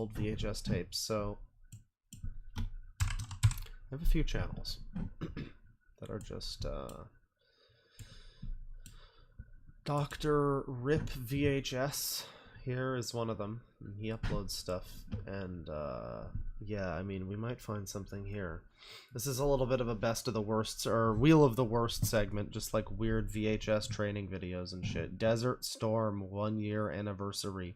old VHS tapes, so I have a few channels that are just Dr. Rip VHS here is one of them. He uploads stuff, and yeah, I mean, we might find something here. This is a little bit of a best of the worst, or wheel of the worst segment, just like weird VHS training videos and shit. Desert Storm 1 year anniversary.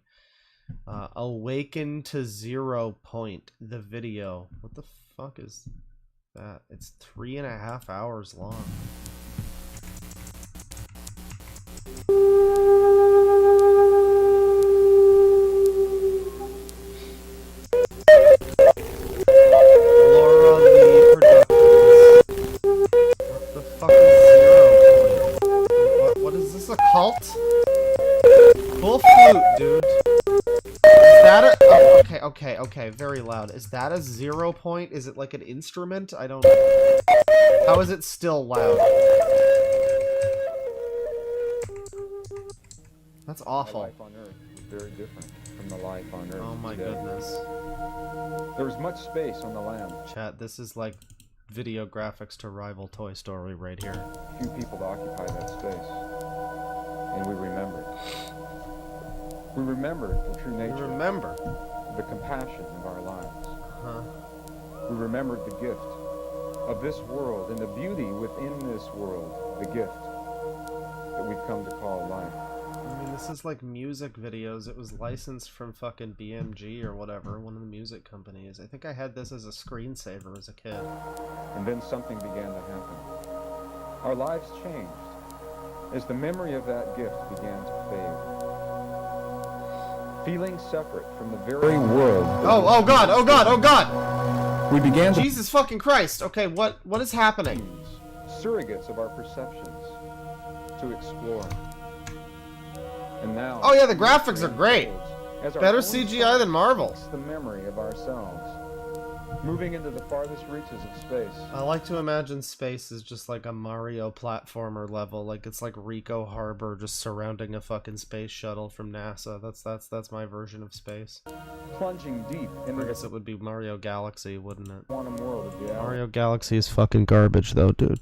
Awaken to 0 Point, the video. What the fuck is that? It's 3.5 hours long. Cult? Full flute, dude. Is that a... Oh, okay, very loud. Is that a 0 point? Is it like an instrument? I don't... How is it still loud? That's awful. My life on Earth is very different from the life on Earth. Oh my today. goodness. There was much space on the land. Chat, this is like video graphics to rival Toy Story right here. Few people to occupy that space. And we remembered. We remembered the true nature. We remember. The compassion of our lives. Huh. We remembered the gift of this world and the beauty within this world, the gift that we've come to call life. I mean, this is like music videos. It was licensed from fucking BMG or whatever, one of the music companies. I think I had this as a screensaver as a kid. And then something began to happen. Our lives changed as the memory of that gift began to fade. Feeling separate from the very world. Oh god! We began to... Jesus fucking Christ! Okay, what is happening? Surrogates of our perceptions to explore. And now... Oh yeah, the graphics are great! Better CGI than Marvel. The memory of ourselves. Moving into the farthest reaches of space. I like to imagine space is just like a Mario platformer level, like it's like Rico Harbor just surrounding a fucking space shuttle from NASA. That's my version of space. Plunging deep into I guess it would be Mario Galaxy, wouldn't it? Quantum world of reality. Mario Galaxy is fucking garbage though, dude.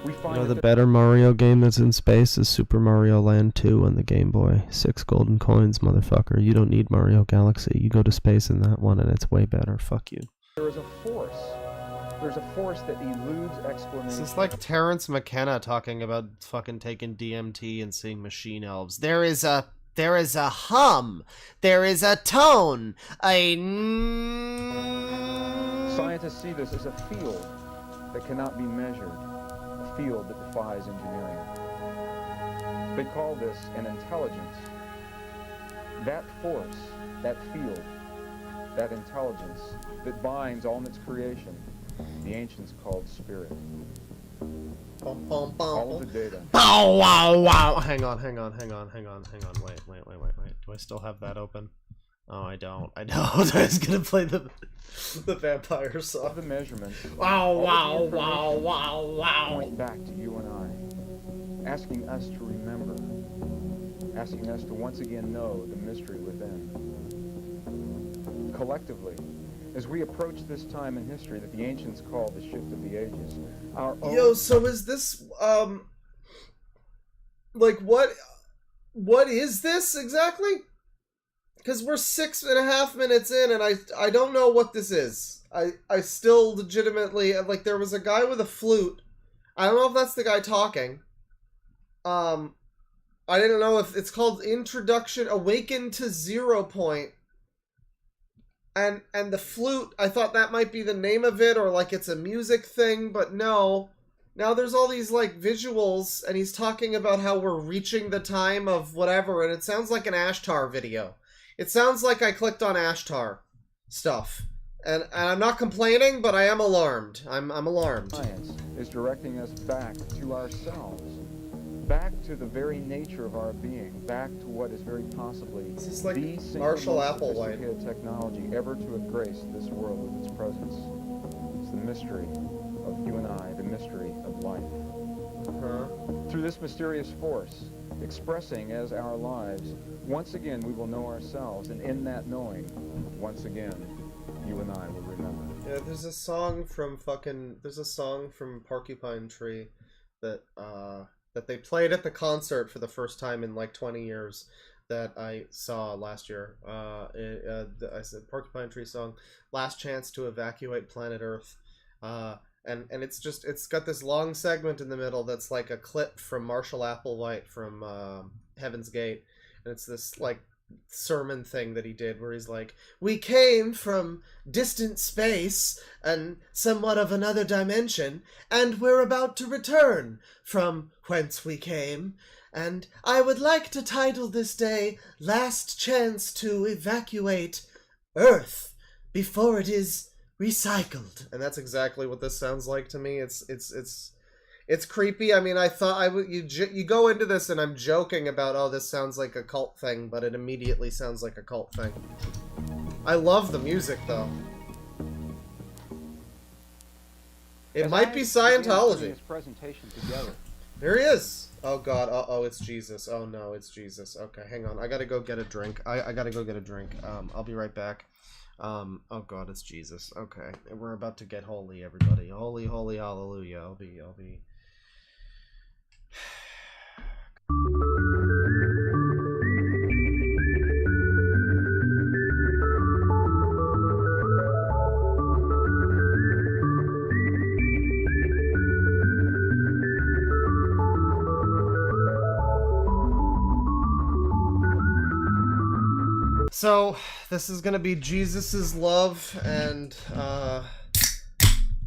We find you know, the better Mario game that's in space is Super Mario Land 2 on the Game Boy. 6 golden coins, motherfucker. You don't need Mario Galaxy. You go to space in that one and it's way better. Fuck you. There is a force. There's a force that eludes explanation. This is like Terrence McKenna talking about fucking taking DMT and seeing machine elves. There is a hum. There is a tone. Scientists see this as a field that cannot be measured. Field that defies engineering. They call this an intelligence. That force, that field, that intelligence that binds all in its creation, the ancients called spirit. All of the data. Bow wow wow. Hang on. Wait. Do I still have that open? Oh, I don't. I was gonna play the vampire song. All the measurements. Wow. Point back to you and I, asking us to remember, asking us to once again know the mystery within. Collectively, as we approach this time in history that the ancients called the shift of the ages, our own... Yo, so is this like what is this exactly? Because we're 6.5 minutes in, and I don't know what this is. I still legitimately, like, there was a guy with a flute. I don't know if that's the guy talking. I didn't know if it's called Introduction, Awaken to 0 Point. And the flute, I thought that might be the name of it, or like it's a music thing, but no. Now there's all these, like, visuals, and he's talking about how we're reaching the time of whatever, and it sounds like an Ashtar video. It sounds like I clicked on Ashtar stuff. And I'm not complaining, but I am alarmed. I'm alarmed. Science is directing us back to ourselves. Back to the very nature of our being. Back to what is very possibly this is like the single Marshall most Applewhite sophisticated technology ever to have graced this world with its presence. It's the mystery of you and I, the mystery of life. Through this mysterious force, expressing as our lives, once again we will know ourselves, and in that knowing, once again, you and I will remember. Yeah, there's a song from Porcupine Tree that that they played at the concert for the first time in like 20 years that I saw last year. I said Porcupine Tree song, "Last Chance to Evacuate Planet Earth," and it's got this long segment in the middle that's like a clip from Marshall Applewhite from Heaven's Gate, and it's this like sermon thing that he did where he's like, "We came from distant space and somewhat of another dimension, and we're about to return from whence we came, and I would like to title this day Last Chance to Evacuate Earth before it is recycled." And that's exactly what this sounds like to me. It's creepy. I mean, I thought you go into this and I'm joking about, oh, this sounds like a cult thing, but it immediately sounds like a cult thing. I love the music, though. It might be Scientology. This presentation together. There he is. Oh God. Oh, it's Jesus. Oh no, it's Jesus. Okay, hang on. I gotta go get a drink. I gotta go get a drink. I'll be right back. Oh God, it's Jesus. Okay, we're about to get holy, everybody. Holy, holy, hallelujah. I'll be. So, this is gonna be Jesus's love and,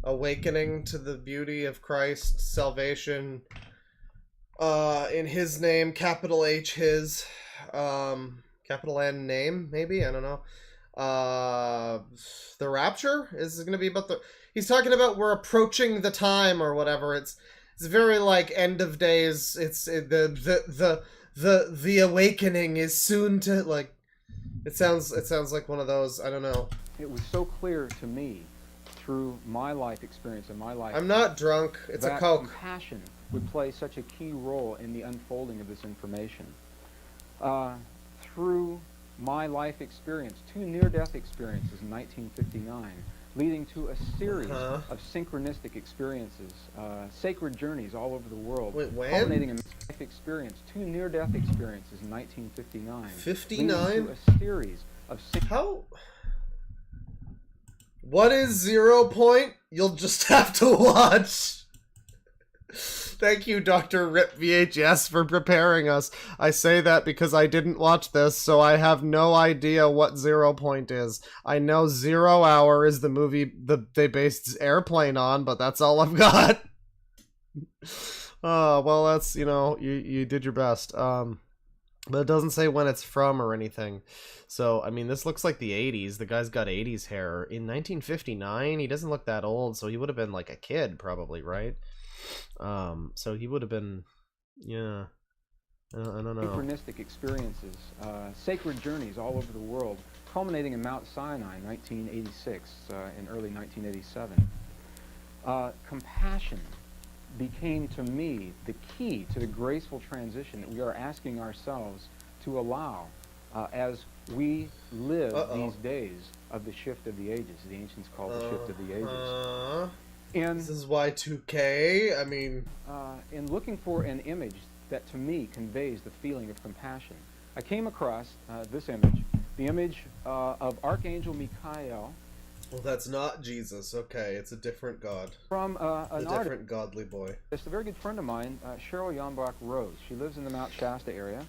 awakening to the beauty of Christ's salvation, in his name, capital H his, capital N name, maybe? I don't know. The rapture is gonna be about he's talking about we're approaching the time or whatever. It's very like end of days. The awakening is soon to, like, it sounds like one of those, I don't know. It was so clear to me through my life experience and my life. I'm not drunk. It's a Coke. Compassion would play such a key role in the unfolding of this information. Through my life experience, 2 near-death experiences in 1959, leading to a series of synchronistic experiences, sacred journeys all over the world. Wait, when? Culminating in life experience, 2 near-death experiences in 1959. 59? Leading to a series of How? What is 0 Point? You'll just have to watch. Thank you, Dr. Rip VHS, for preparing us. I say that because I didn't watch this, so I have no idea what 0 Point is. I know 0 Hour is the movie that they based Airplane on, but that's all I've got. Oh, well, that's, you did your best. But it doesn't say when it's from or anything. So, I mean, this looks like the 80s. The guy's got 80s hair. In 1959, he doesn't look that old, so he would have been like a kid, probably, right? So he would have been, yeah, I don't know. Synchronistic experiences, sacred journeys all over the world, culminating in Mount Sinai in 1986, in early 1987. Compassion became to me the key to the graceful transition that we are asking ourselves to allow as we live these days of the shift of the ages. The ancients called the shift of the ages. And this is Y2K. I mean, in looking for an image that to me conveys the feeling of compassion, I came across this image, the image of Archangel Michael. Well, that's not Jesus. Okay, it's a different god. From an different godly boy. It's a very good friend of mine, Cheryl Yombach Rose. She lives in the Mount Shasta area.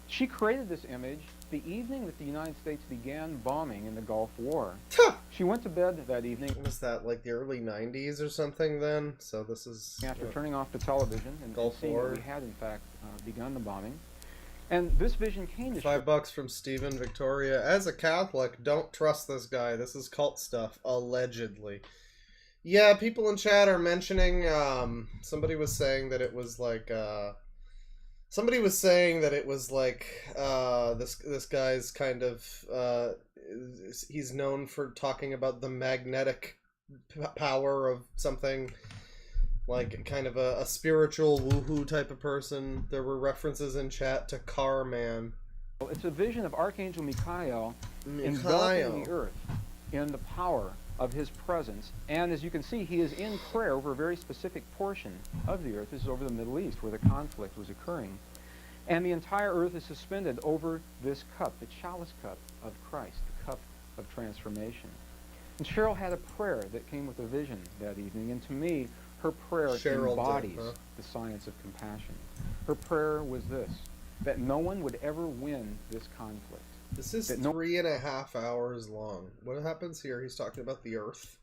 She created this image the evening that the United States began bombing in the Gulf War. She went to bed that evening. Was that like the early 90s or something then? So this is... After turning off the television and seeing that we had, in fact, begun the bombing. And this vision came to... $5 from Stephen Victoria. As a Catholic, don't trust this guy. This is cult stuff, allegedly. Yeah, people in chat are mentioning, somebody was saying that it was like, this guy's kind of, he's known for talking about the magnetic power of something. like kind of a spiritual woohoo type of person. There were references in chat to Car Man. It's a vision of Archangel Michael enveloping the earth in the power of his presence. And as you can see, he is in prayer over a very specific portion of the earth. This is over the Middle East where the conflict was occurring. And the entire earth is suspended over this cup, the chalice cup of Christ, the cup of transformation. And Cheryl had a prayer that came with a vision that evening. And to me, her prayer embodies the science of compassion. Her prayer was this, that no one would ever win this conflict. This is 3.5 hours long. What happens here? He's talking about the Earth.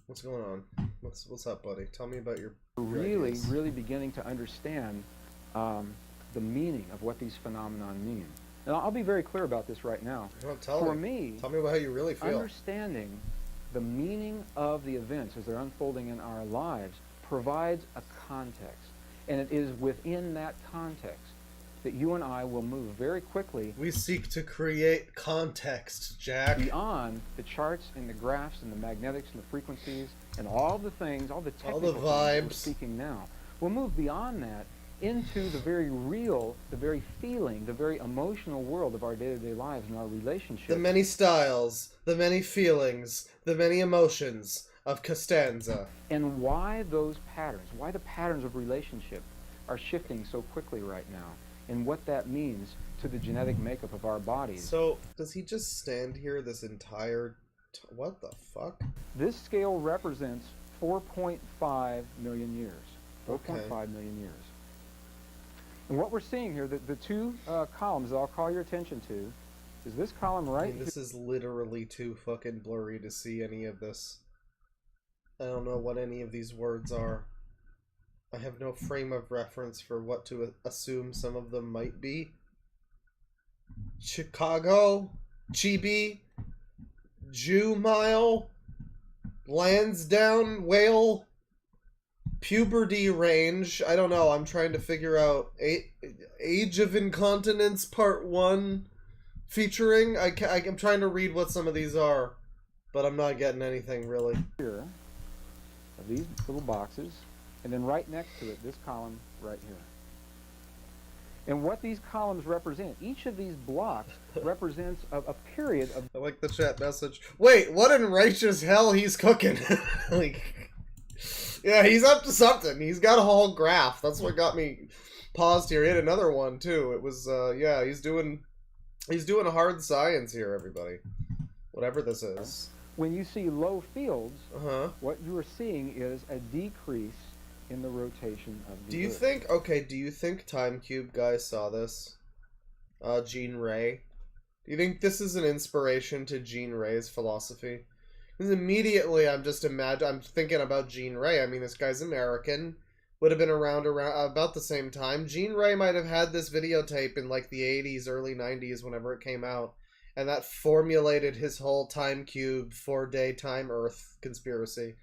What's going on? What's up, buddy? Tell me about your really beginning to understand the meaning of what these phenomena mean. And I'll be very clear about this right now. Well, tell me about how you really feel. Understanding the meaning of the events as they're unfolding in our lives provides a context. And it is within that context that you and I will move very quickly. We seek to create context, Jack. Beyond the charts and the graphs and the magnetics and the frequencies and all the things, all the technical all the vibes things we're speaking now. We'll move beyond that into the very real, the very feeling, the very emotional world of our day-to-day lives and our relationships. The many styles, the many feelings, the many emotions of Costanza. And why those patterns, why the patterns of relationship are shifting so quickly right now, and what that means to the genetic makeup of our bodies. So, does he just stand here this entire... what the fuck? This scale represents 4.5 million years. 4.5 million years. And what we're seeing here, the two columns that I'll call your attention to, is this column right here. This is literally too fucking blurry to see any of this. I don't know what any of these words are. I have no frame of reference for what to assume some of them might be. Chicago, Chibi, Jew Mile, Lansdowne, Whale, Puberty Range. I don't know. I'm trying to figure out Age of Incontinence Part 1 featuring. I'm trying to read what some of these are, but I'm not getting anything really. Here are these little boxes. And then right next to it, this column right here. And what these columns represent, each of these blocks represents a period of... I like the chat message. Wait, what in righteous hell he's cooking? Like, yeah, he's up to something. He's got a whole graph. That's what got me paused here. He had another one, too. It was, yeah, he's doing hard science here, everybody. Whatever this is. When you see low fields, what you are seeing is a decrease in the rotation of the Earth. Do you think Time Cube guys saw this? Jean Ray? Do you think this is an inspiration to Jean Ray's philosophy? Because immediately I'm thinking about Jean Ray. I mean, this guy's American, would have been around about the same time. Jean Ray might have had this videotape in like the 80s, early 90s, whenever it came out. And that formulated his whole Time Cube 4-day time Earth conspiracy.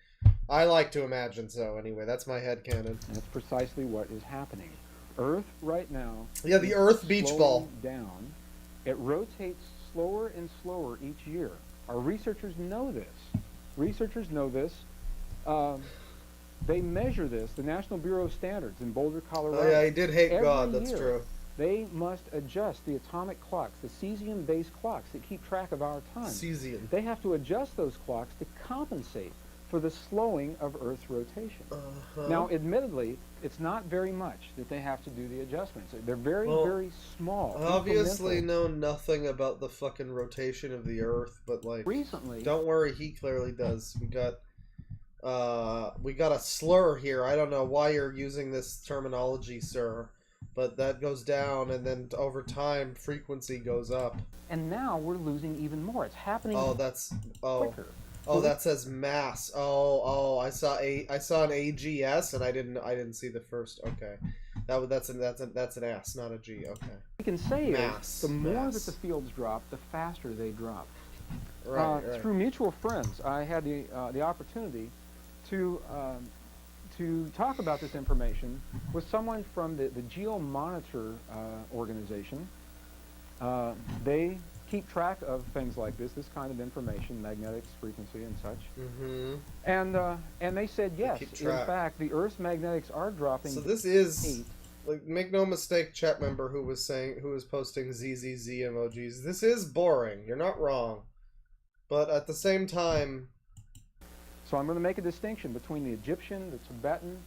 I like to imagine so, anyway. That's my headcanon. That's precisely what is happening. Earth right now... Yeah, the Earth beach ball. ...down. It rotates slower and slower each year. Our researchers know this. Researchers know this. They measure this. The National Bureau of Standards in Boulder, Colorado. Oh, yeah, he did hate God. That's year, true. They must adjust the atomic clocks, the cesium-based clocks that keep track of our time. Cesium. They have to adjust those clocks to compensate for the slowing of Earth's rotation. Now, admittedly, it's not very much that they have to do the adjustments. They're very, very small. Obviously know nothing about the fucking rotation of the Earth, but like... Recently... Don't worry, he clearly does. We got a slur here. I don't know why you're using this terminology, sir. But that goes down, and then over time, frequency goes up. And now we're losing even more. It's happening quicker. Oh, that says mass. I saw an AGS, and I didn't see the first. Okay, that's an S, not a G. Okay. We can say is the more that the fields drop, the faster they drop. Right. Through mutual friends, I had the opportunity to talk about this information with someone from the GeoMonitor organization. They keep track of things like this kind of information, magnetics, frequency, and such. Mm-hmm. And they said yes. In fact, the Earth's magnetics are dropping. So this is like, make no mistake, chat member who was posting ZZZ emojis. This is boring. You're not wrong, but at the same time. So I'm going to make a distinction between the Egyptian, the Tibetan,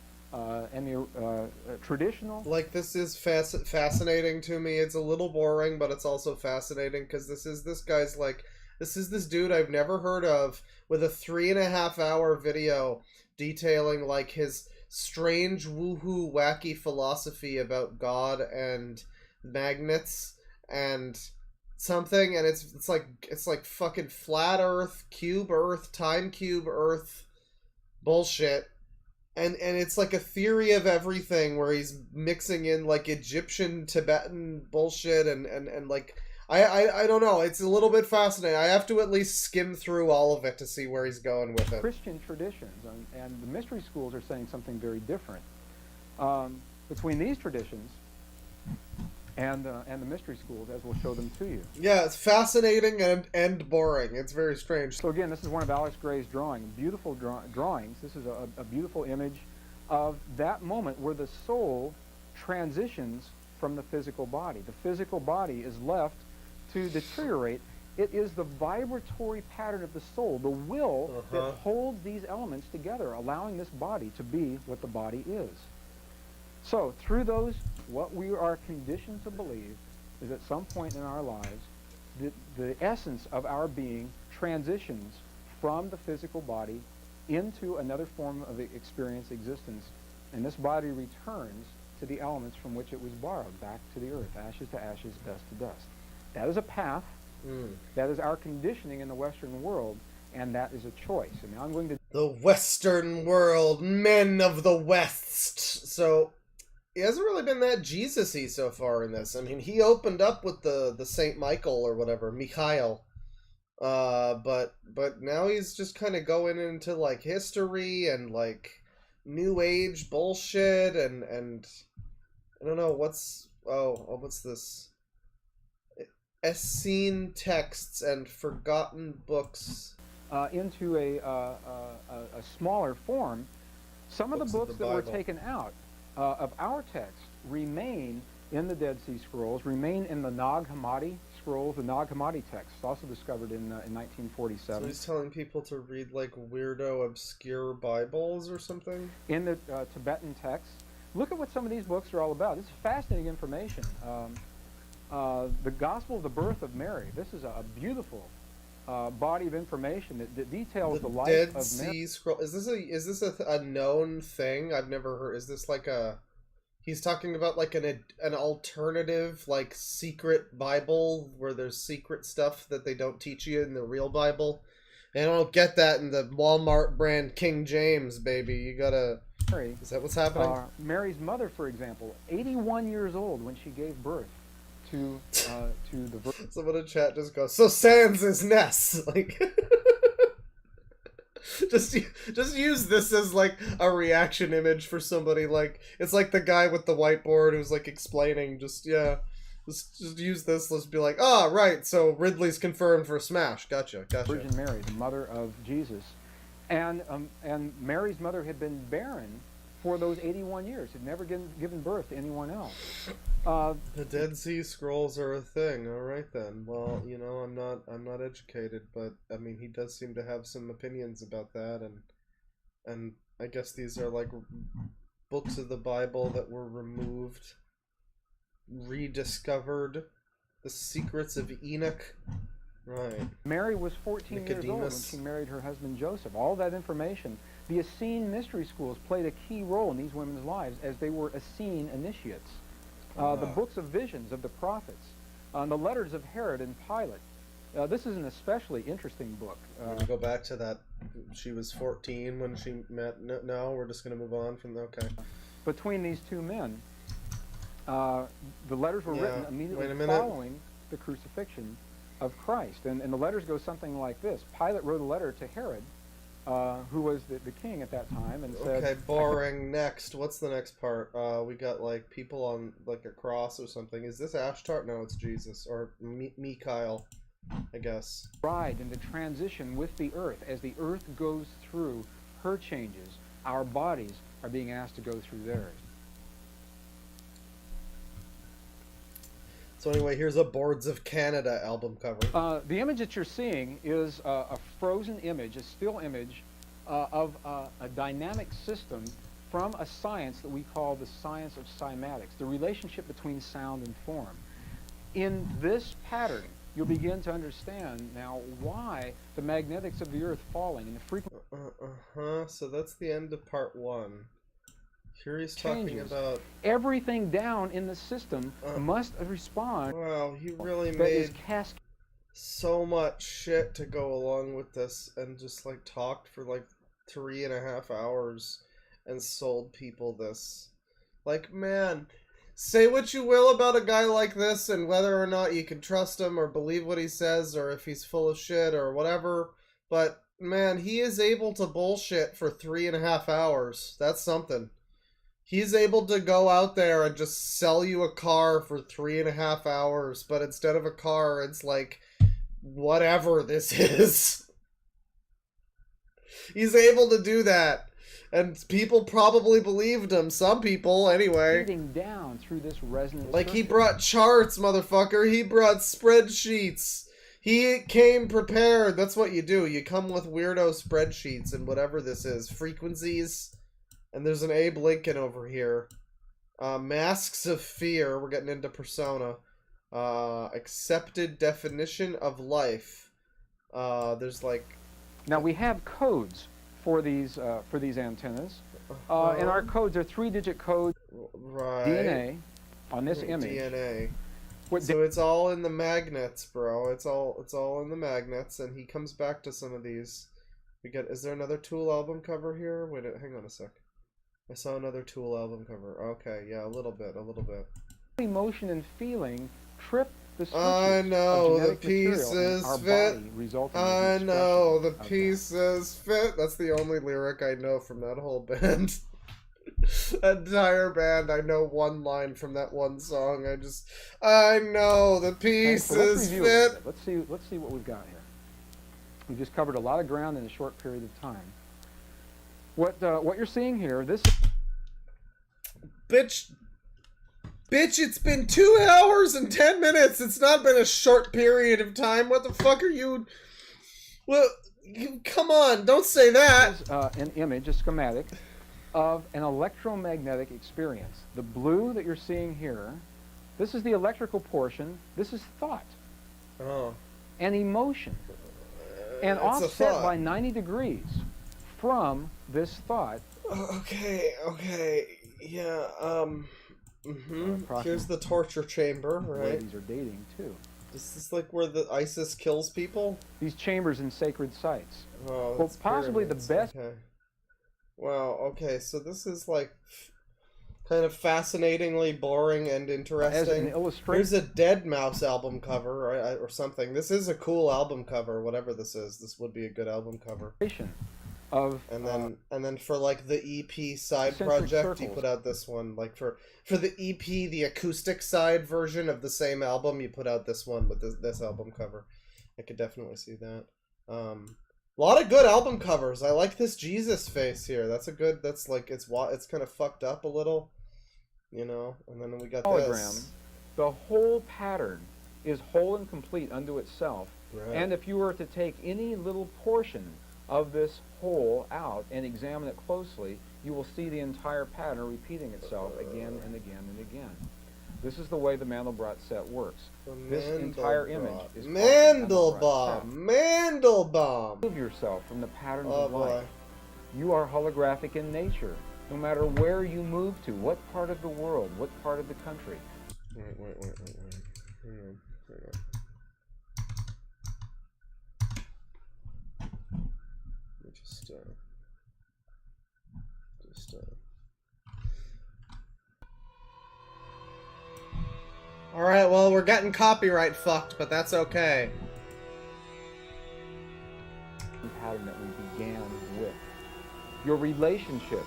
and the traditional. Like, this is fascinating to me. It's a little boring, but it's also fascinating because this is this dude I've never heard of with a 3.5-hour video detailing like his strange woohoo wacky philosophy about God and magnets and something, and it's like fucking flat Earth, cube Earth, time cube Earth bullshit. And it's like a theory of everything where he's mixing in like Egyptian, Tibetan bullshit and like I don't know. It's a little bit fascinating. I have to at least skim through all of it to see where he's going with it. Christian traditions and the mystery schools are saying something very different. Between these traditions and the mystery schools, as we'll show them to you. Yeah, it's fascinating and boring. It's very strange. So again, this is one of Alex Gray's drawings. Beautiful drawings. This is a beautiful image of that moment where the soul transitions from the physical body. The physical body is left to deteriorate. It is the vibratory pattern of the soul, the will, that holds these elements together, allowing this body to be what the body is. So through those, what we are conditioned to believe is at some point in our lives, the essence of our being transitions from the physical body into another form of experience existence, and this body returns to the elements from which it was borrowed, back to the earth, ashes to ashes, dust to dust. That is a path. That is our conditioning in the Western world, and that is a choice. And now I'm going to... The Western world, men of the West. So... he hasn't really been that Jesus-y so far in this. I mean, he opened up with the Saint Michael or whatever, Mikhail. But now he's just kind of going into like history and like new age bullshit and I don't know what's this? Essene texts and forgotten books into a smaller form. Some of the books that were taken out of our text remain in the Dead Sea Scrolls, remain in the Nag Hammadi scrolls, the Nag Hammadi text, also discovered in 1947. So he's telling people to read like weirdo, obscure Bibles or something? In the Tibetan text. Look at what some of these books are all about. This is fascinating information. The Gospel of the Birth of Mary. This is a beautiful body of information that details the life Dead of Mary. Sea Scroll. Is this a known thing? I've never heard. Is this like a... he's talking about like an alternative, like secret Bible where there's secret stuff that they don't teach you in the real Bible? And I don't get that in the Walmart brand King James, baby. You gotta... Is that what's happening? Mary's mother, for example, 81 years old when she gave birth to the Virgin. Someone in chat just goes, so sans is Ness. Like, just use this as like a reaction image for somebody. Like, it's like the guy with the whiteboard who's like explaining. Just use this. Let's be like, right. So Ridley's confirmed for Smash. Gotcha. Virgin Mary, the mother of Jesus, and Mary's mother had been barren for those 81 years, had never given birth to anyone else. The Dead Sea Scrolls are a thing. All right then. Well, you know, I'm not educated, but I mean, he does seem to have some opinions about that, and I guess these are like books of the Bible that were removed, rediscovered, the secrets of Enoch. Right. Mary was 14 years old when she married her husband Joseph. All that information. The Essene mystery schools played a key role in these women's lives as they were Essene initiates. The books of visions of the prophets, the letters of Herod and Pilate. This is an especially interesting book. Go back to that. She was 14 when she met. No, we're just going to move on from the... Okay. Between these two men, the letters were written immediately following the crucifixion of Christ. And the letters go something like this. Pilate wrote a letter to Herod, who was the king at that time, and said... Okay, boring. Next. What's the next part? We got, like, people on, like, a cross or something. Is this Ashtar? No, it's Jesus. Or Mikhail. I guess. Ride in the transition with the Earth. As the Earth goes through her changes, our bodies are being asked to go through theirs. So anyway, here's a Boards of Canada album cover. The image that you're seeing is a frozen image, a still image of a dynamic system from a science that we call the science of cymatics, the relationship between sound and form. In this pattern, you'll begin to understand now why the magnetics of the Earth falling and the frequency So that's the end of part 1. Here he's talking about everything down in the system must respond. Wow, he really that made is so much shit to go along with this, and just like talked for like 3.5 hours and sold people this. Like, man, say what you will about a guy like this and whether or not you can trust him or believe what he says or if he's full of shit or whatever, but man, he is able to bullshit for 3.5 hours. That's something. He's able to go out there and just sell you a car for 3.5 hours, but instead of a car, it's like whatever this is. He's able to do that. And people probably believed him. Some people, anyway. Down through this resonance like, circuit. He brought charts, motherfucker. He brought spreadsheets. He came prepared. That's what you do. You come with weirdo spreadsheets and whatever this is. Frequencies. And there's an Abe Lincoln over here. Masks of Fear. We're getting into Persona. Accepted definition of life. There's like... Now we have codes for these antennas. And our codes are 3-digit codes. Right. DNA on this image. DNA. So it's all in the magnets, bro. It's all in the magnets, and he comes back to some of these. Is there another Tool album cover here? Wait, hang on a sec. I saw another Tool album cover. Okay, yeah, a little bit. Emotion and feeling trip the switches. I know the genetic material pieces in our fit. body, resulting I in know the expression of pieces fit. That's the only lyric I know from that whole band. Entire band. I know one line from that one song. I know the pieces fit. Let's see what we've got here. We just covered a lot of ground in a short period of time. What you're seeing here, this Bitch, it's been 2 hours and 10 minutes. It's not been a short period of time. What the fuck are you... Well, come on, don't say that. is an image, a schematic, of an electromagnetic experience. The blue that you're seeing here, this is the electrical portion. This is thought. Oh. And emotion. And offset by 90 degrees from this thought. Okay, yeah, Here's the torture chamber, right? These are dating, too. Is this like where the ISIS kills people? These chambers in sacred sites. Oh, well, possibly pyramids. The best... Okay. Wow, okay, so this is like kind of fascinatingly boring and interesting. As an illustration. Here's a Dead Mouse album cover, or something. This is a cool album cover, whatever this is. This would be a good album cover. Of, and then for like the EP side project, circles. You put out this one. Like for the EP, the acoustic side version of the same album, you put out this one with this album cover. I could definitely see that. A lot of good album covers. I like this Jesus face here. That's like it's kind of fucked up a little, you know. And then we got hologram. This. The whole pattern is whole and complete unto itself. Right. And if you were to take any little portion of this whole out and examine it closely, you will see the entire pattern repeating itself again and again and again. This is the way the Mandelbrot set works. This entire image is Mandelbaum. Remove yourself from the patterns of life. You are holographic in nature, no matter where you move to, what part of the world, what part of the country. Wait. Hang on. Alright, well, we're getting copyright fucked, but that's okay. The pattern that we began with. Your relationships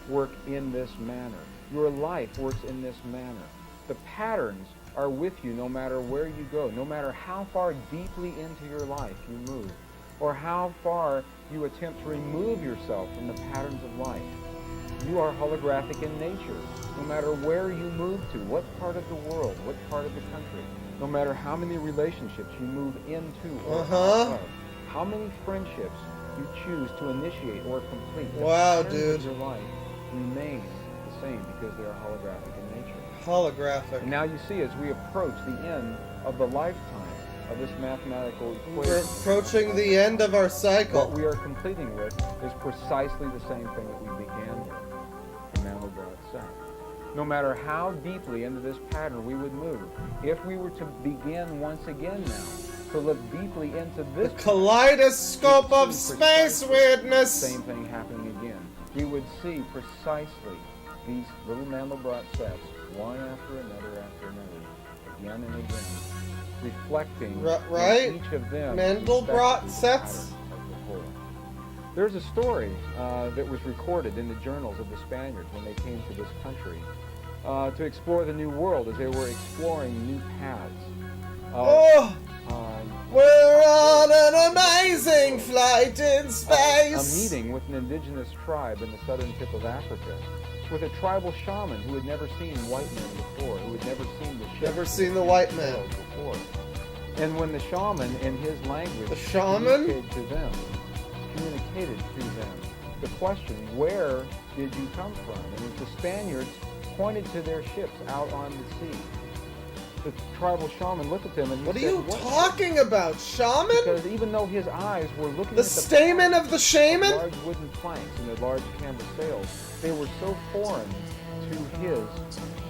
work in this manner. Your life works in this manner. The patterns are with you no matter where you go, no matter how far deeply into your life you move, or how far you attempt to remove yourself from the patterns of life. You are holographic in nature, no matter where you move to, what part of the world, what part of the country, no matter how many relationships you move into or out of, how many friendships you choose to initiate or complete. Wow, the dude. of your life remain the same because they are holographic in nature. Holographic. And now you see, as we approach the end of the lifetime of this mathematical equation, we're approaching the end of our cycle. What we are completing with is precisely the same thing that we began with, the Mandelbrot set. No matter how deeply into this pattern we would move, if we were to begin once again now to look deeply into this kaleidoscope of space weirdness, same thing happening again. We would see precisely these little Mandelbrot sets, one after another, again and again, reflecting right? each of them. Mandelbrot sets. There's a story that was recorded in the journals of the Spaniards when they came to this country to explore the New World, as they were exploring new paths. We're on an amazing flight in space! A meeting with an indigenous tribe in the southern tip of Africa, with a tribal shaman who had never seen white men before, who had never seen the ship. Never seen the white man before. And when the shaman, in his language, communicated to them the question, where did you come from? And the Spaniards pointed to their ships out on the sea. The tribal shaman looked at them and he said, what are you talking about, shaman? Because even though his eyes were looking the at the stamen of the shaman, large wooden planks and the large canvas sails, they were so foreign to his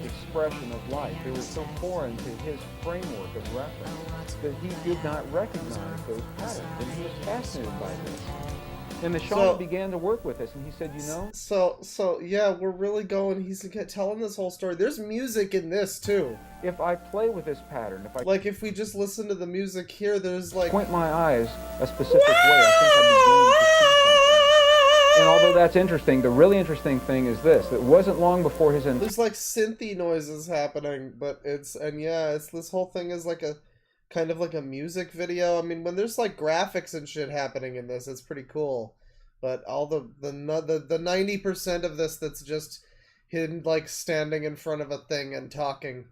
expression of life. They were so foreign to his framework of reference that he did not recognize those patterns, and he was fascinated by this. And the shaman began to work with us, and he said, you know... So yeah, we're really going... He's telling this whole story. There's music in this, too. If I play with this pattern, if I... Like, if we just listen to the music here, there's like... Point my eyes a specific way, I think I'm beginning to see something. And although that's interesting, the really interesting thing is this. It wasn't long before his... There's like synthy noises happening, but it's... And yeah, it's this whole thing is like a... Kind of like a music video. I mean, when there's like graphics and shit happening in this, it's pretty cool. But all the 90% of this that's just him like standing in front of a thing and talking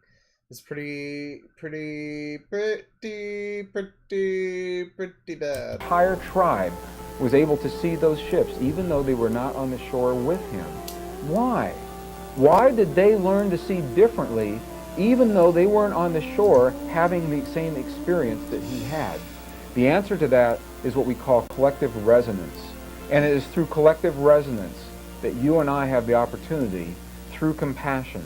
is pretty bad. The entire tribe was able to see those ships, even though they were not on the shore with him. Why? Why did they learn to see differently, even though they weren't on the shore having the same experience that he had? The answer to that is what we call collective resonance. And it is through collective resonance that you and I have the opportunity, through compassion.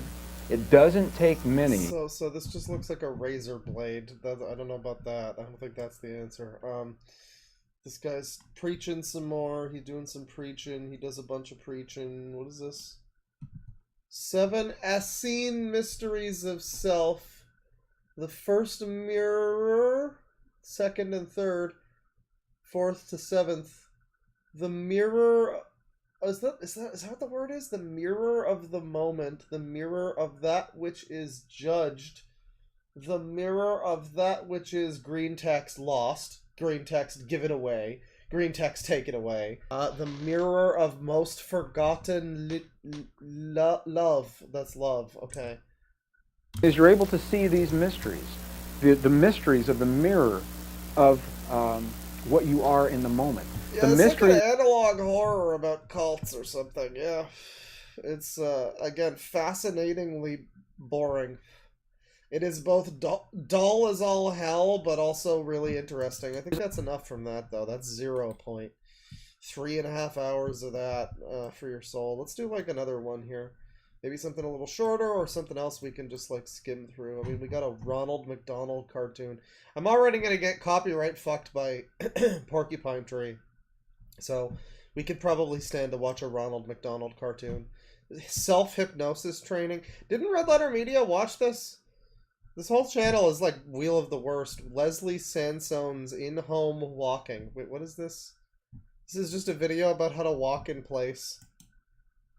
It doesn't take many. So this just looks like a razor blade. I don't know about that. I don't think that's the answer. This guy's preaching some more. He's doing some preaching. He does a bunch of preaching. What is this? 7 Essene Mysteries of Self. The first mirror, second and third, fourth to seventh. The mirror, is that what the word is? The mirror of the moment, the mirror of that which is judged, the mirror of that which is green text lost, green text given away, green text taken away, the mirror of most forgotten love, that's love, okay. Is you're able to see these mysteries, the mysteries of the mirror of what you are in the moment. Yeah, the it's mystery... like an analog horror about cults or something, yeah. It's, again, fascinatingly boring. It is both dull as all hell, but also really interesting. I think that's enough from that, though. That's 0 point. 3.5 hours of that for your soul. Let's do, like, another one here. Maybe something a little shorter or something else we can just, like, skim through. I mean, we got a Ronald McDonald cartoon. I'm already going to get copyright fucked by Porcupine Tree. So, we could probably stand to watch a Ronald McDonald cartoon. Self-hypnosis training. Didn't Red Letter Media watch this? This whole channel is like Wheel of the Worst. Leslie Sansone's in-home walking. Wait, what is this? This is just a video about how to walk in place.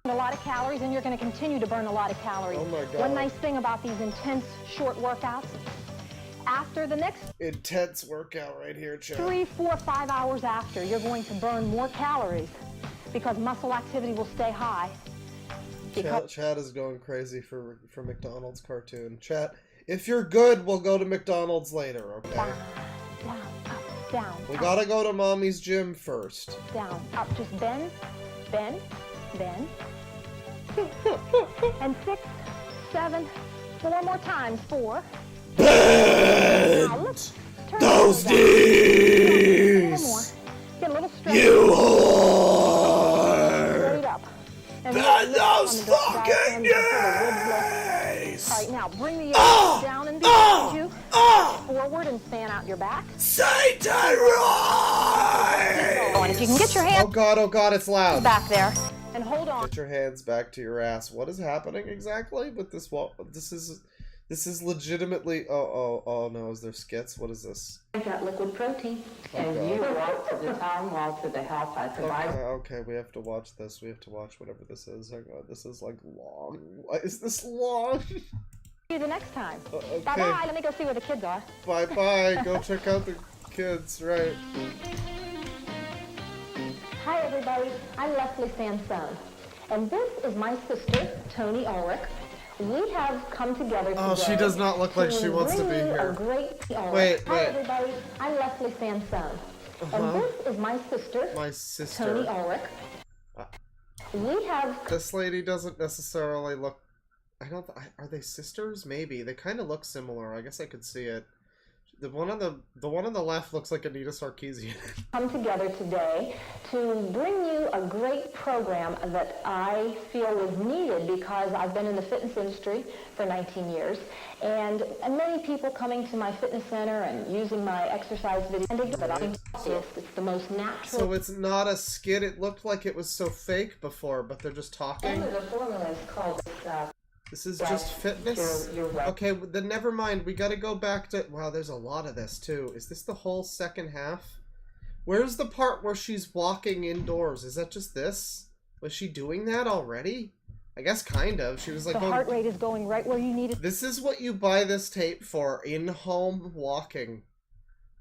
a lot of calories, and you're going to continue to burn a lot of calories. Oh my God. One nice thing about these intense short workouts, after the next Intense workout right here, Chad. 3, 4, 5 hours after, you're going to burn more calories because muscle activity will stay high. Chad is going crazy for McDonald's cartoon. Chad, if you're good, we'll go to McDonald's later, okay? Down, down, up, down. We up, gotta go to Mommy's gym first. down, up. Just bend, bend, bend. And 6, 7, 4 more times. 4. Now look, turn Those down. A little more. knees! Get a little straight. You whore! Straight up. And Bend lift on those the diaphragm fucking until the ribs lift. knees! All right, now bring the elbows down and behind you. Forward and fan out your back. Satan Oh, and if you can get your Oh hands god, it's loud. back there and hold on. Get your hands back to your ass. What is happening exactly with this wall? This is legitimately. Oh no! Is there skits? What is this? Got liquid protein. Oh, And you God. walk to the town hall to the health I provide. Okay, we have to watch this. We have to watch whatever this is. Hang on, this is like long. Why is this long? See you the next time. Okay. Bye-bye. Let me go see where the kids are. Bye bye. Go check out the kids. Right. Hi, everybody. I'm Leslie Sansone. And this is my sister, Tony Ulrich. We have come together today. Oh, she does not look like she wants to be bring you here. A great Wait. Hi, everybody. I'm Leslie Sansone. And this is my sister, My Tony sister. Ulrich. We have This lady doesn't necessarily look. I don't. Are they sisters? Maybe they kind of look similar. I guess I could see it. The one on the left looks like Anita Sarkeesian. come together today to bring you a great program that I feel was needed because I've been in the fitness industry for 19 years, and many people coming to my fitness center and using my exercise video. But I think it's the most natural. So it's not a skit. It looked like it was so fake before, but they're just talking. The formula is called This is just fitness? You're right. Okay, then never mind. We gotta go back to... Wow, there's a lot of this, too. Is this the whole second half? Where's the part where she's walking indoors? Is that just this? Was she doing that already? I guess kind of. She was like... The heart rate is going right where you need it. This is what you buy this tape for. In-home walking.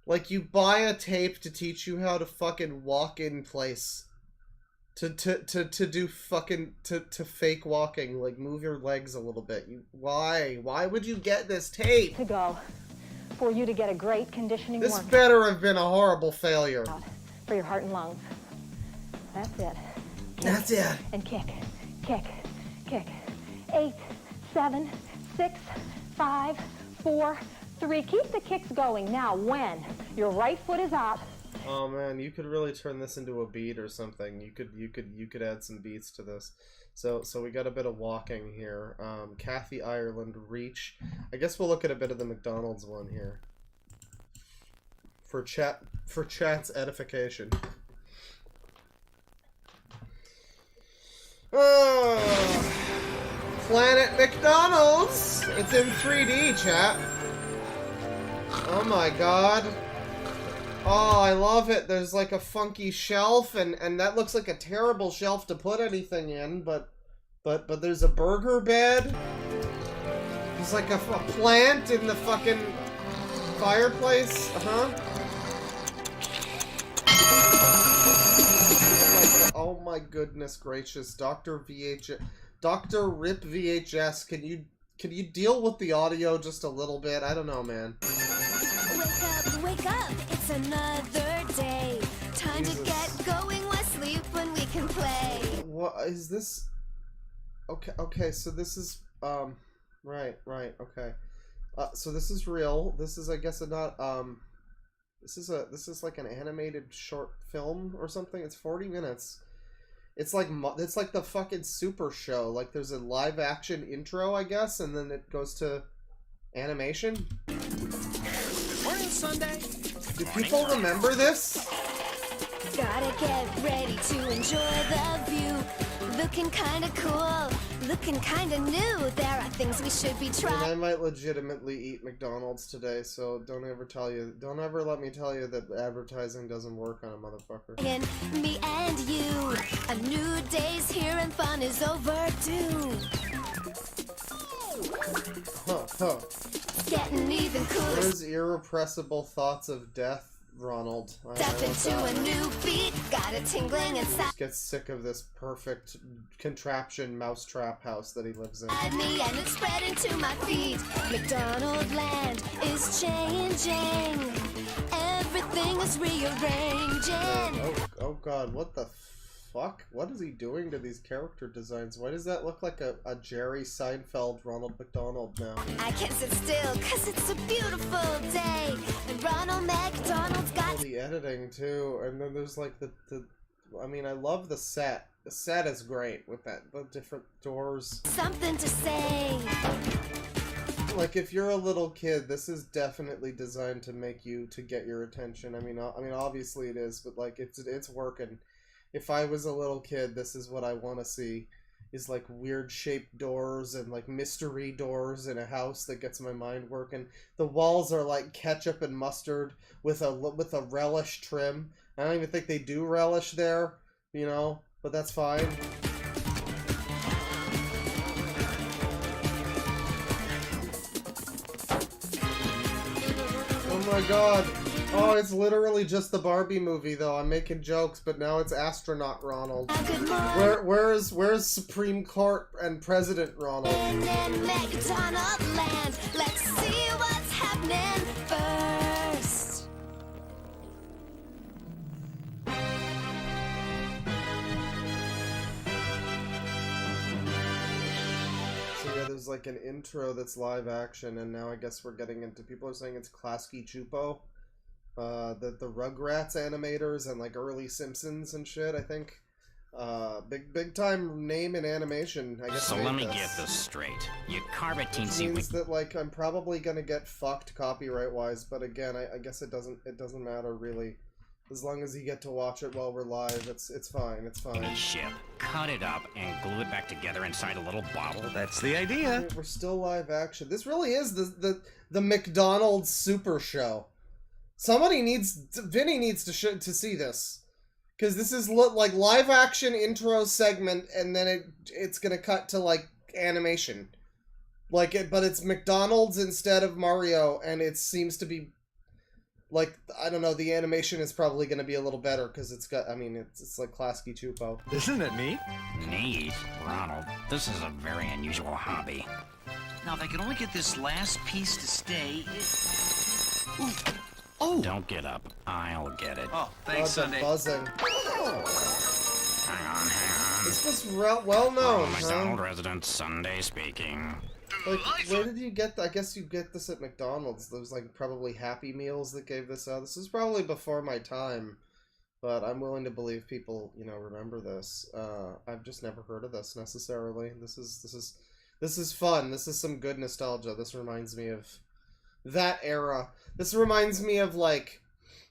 Like, you buy a tape to teach you how to fucking walk in place. To do fucking to fake walking, like move your legs a little bit. Why would you get this tape? To go for you to get a great conditioning This workout better have been a horrible failure. for your heart and lungs. That's it. That's it. And kick, kick, kick. 8, 7, 6, 5, 4, 3. Keep the kicks going. Now, when your right foot is up. Oh man, you could really turn this into a beat or something. You could add some beats to this. So we got a bit of walking here. Kathy Ireland, Reach. I guess we'll look at a bit of the McDonald's one here. For chat's edification. Oh, Planet McDonald's! It's in 3D, chat. Oh my god. Oh, I love it. There's like a funky shelf, and that looks like a terrible shelf to put anything in, but there's a burger bed. There's like a plant in the fucking fireplace. Oh my goodness gracious, Dr. Rip VHS, can you deal with the audio just a little bit? I don't know, man. Wake up, it's another day. Time Jesus. to get going, let's sleep when we can play. What is this? Okay, so this is, right, okay. So this is real. This is, I guess, this is like an animated short film or something. It's 40 minutes. It's like the fucking Super Show. Like, there's a live action intro, I guess, and then it goes to animation. Morning, Sunday. Do people remember this? Gotta get ready to enjoy the view. Looking kinda cool, Looking kinda new, there are things we should be I mean, trying. I might legitimately eat McDonald's today, so don't ever let me tell you that advertising doesn't work on a motherfucker. Me and you, a new day's here and fun is overdue. Huh. Getting even cooler. Where's irrepressible thoughts of death, Ronald? Step into a new beat, got it tingling inside Get sick of this perfect contraption mousetrap house that he lives in. me, and it's spreading to my feet. McDonald land is changing. Everything is rearranging. Oh god, what the fuck? What is he doing to these character designs? Why does that look like a Jerry Seinfeld Ronald McDonald now? I can't sit still, cause it's a beautiful day. And Ronald McDonald's got The editing too, and then there's like the I mean, I love the set. The set is great with the different doors. something to say. Like, if you're a little kid, this is definitely designed to get your attention. I mean, obviously it is, but like, it's working. If I was a little kid, this is what I want to see. Is like weird shaped doors and like mystery doors in a house that gets my mind working. The walls are like ketchup and mustard with a relish trim. I don't even think they do relish there, you know, but that's fine. Oh my god. Oh, it's literally just the Barbie movie, though. I'm making jokes, but now it's astronaut Ronald. Good morning. Where's Supreme Court and President Ronald? And then McDonald land. Let's see what's happening first. So yeah, there's like an intro that's live action, and now I guess we're getting into, people are saying it's Klasky Chupo. The Rugrats animators and like early Simpsons and shit, I think. Big time name in animation, I guess. So let me get this straight. You carve a teensy Means that like I'm probably gonna get fucked copyright wise, but again, I guess it doesn't matter really. As long as you get to watch it while we're live, it's fine, it's fine. ship, cut it up, and glue it back together inside a little bottle. That's the idea. We're still live action. This really is the McDonald's Super Show. Vinny needs to see this. Because this is like live action intro segment, and then it's gonna cut to like animation. But it's McDonald's instead of Mario, and it seems to be like, I don't know, the animation is probably gonna be a little better because it's got, I mean, it's like Klasky Chupo. Isn't it neat? Neat, Ronald. This is a very unusual hobby. Now, if I could only get this last piece to stay... Don't get up. I'll get it. Oh, thanks, The Sunday. buzzing. Hang on. This was well known, huh? McDonald resident, Sunday speaking. Like, where did you get I guess you get this at McDonald's. There was like probably Happy Meals that gave this out. This is probably before my time, but I'm willing to believe people, you know, remember this. I've just never heard of this necessarily. This is fun. This is some good nostalgia. This reminds me of that era. This reminds me of like,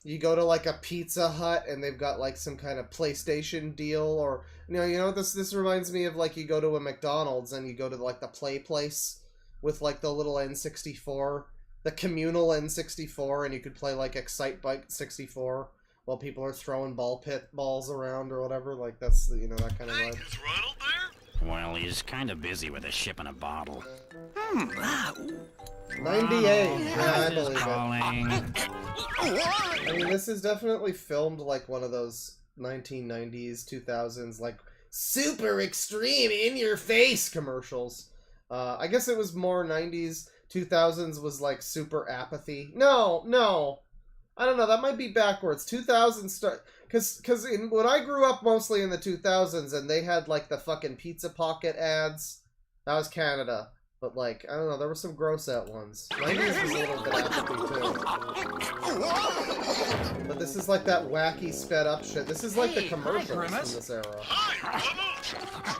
you go to like a Pizza Hut and they've got like some kind of PlayStation deal, or you know what this reminds me of, like you go to a McDonald's and you go to like the play place with like the little N64, the communal N64, and you could play like Excite Bike 64 while people are throwing balls around or whatever. Like that's, you know, that kind of vibe. Is Ronald there? Well, he's kind of busy with a ship in a bottle. 98. Yeah, I Who's believe it. calling? I mean, this is definitely filmed like one of those 1990s, 2000s, like super extreme in your face commercials. I guess it was more 90s, 2000s was like super apathy. No. I don't know, that might be backwards. 2000s start, cause when I grew up mostly in the 2000s and they had like the fucking Pizza Pocket ads, that was Canada. But like, I don't know, there were some gross out ones. 90s was a little bit apathy too. But this is like that wacky sped up shit. This is like the commercials from this era. Hi,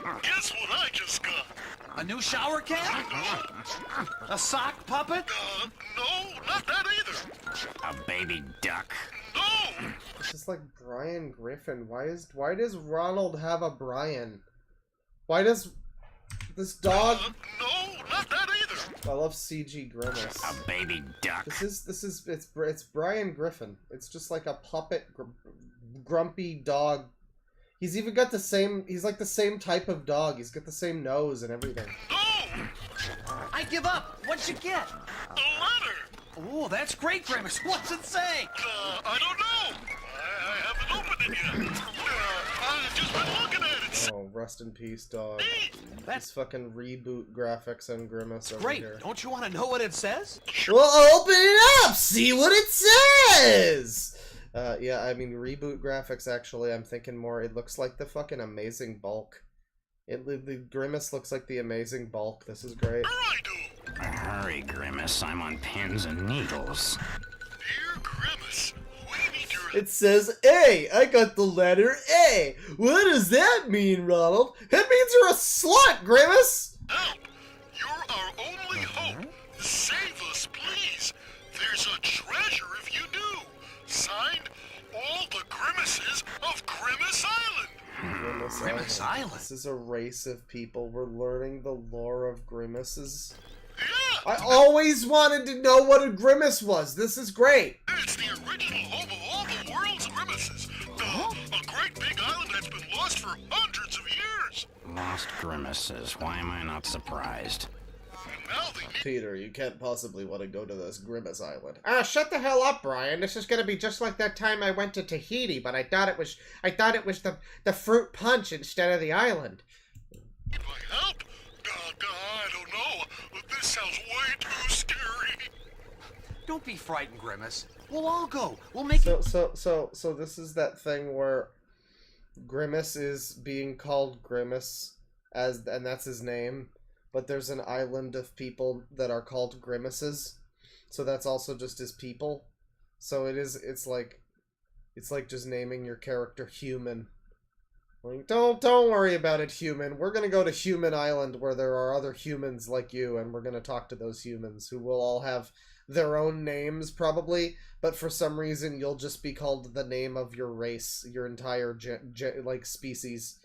Ronald. Guess what I just got? A new shower cap? A sock puppet? No, not that either. A baby duck. No. It's just like Brian Griffin. Why does Ronald have a Brian? Why does This dog. No, not that either. I love CG Grimace. A baby duck. It's Brian Griffin. It's just like a puppet grumpy dog. He's even got the same. He's like the same type of dog. He's got the same nose and everything. No, I give up. What'd you get? a letter. Oh, that's great, Grimace. What's it say? I don't know. I haven't opened it yet. I've just been looking at it. Oh, rest in peace, dog. That's This fucking reboot graphics and Grimace over great. here. Don't you want to know what it says? Well, open it up. See what it says. Yeah, I mean reboot graphics. Actually, I'm thinking more. It looks like the fucking Amazing Bulk. The Grimace looks like the Amazing Bulk. This is great. I do. Hurry, Grimace. I'm on pins and needles. Dear Grimace, we need your It says A. I got the letter A. What does that mean, Ronald? That means you're a slut, Grimace. help. You're our only hope. Save us, please. There's a treasure if you do. Signed, all the Grimaces of Grimace Island. Grimace Island. This is a race of people. We're learning the lore of Grimaces. Yeah, I always wanted to know what a Grimace was. This is great. it's the original home of all the world's Grimaces. A great big island that's been lost for hundreds of years. Lost Grimaces. Why am I not surprised? And now they need... Peter, you can't possibly want to go to this Grimace Island. Shut the hell up, Brian. This is gonna be just like that time I went to Tahiti, but I thought it was the fruit punch instead of the island. my help? I don't know. This sounds way too scary. Don't be frightened, Grimace. We'll all go. We'll make it. So this is that thing where Grimace is being called Grimace and that's his name, but there's an island of people that are called Grimaces. So that's also just his people. So it's like just naming your character Human. Like, don't worry about it, Human. We're gonna go to Human Island where there are other humans like you, and we're gonna talk to those humans who will all have their own names probably, but for some reason you'll just be called the name of your race, your entire like species,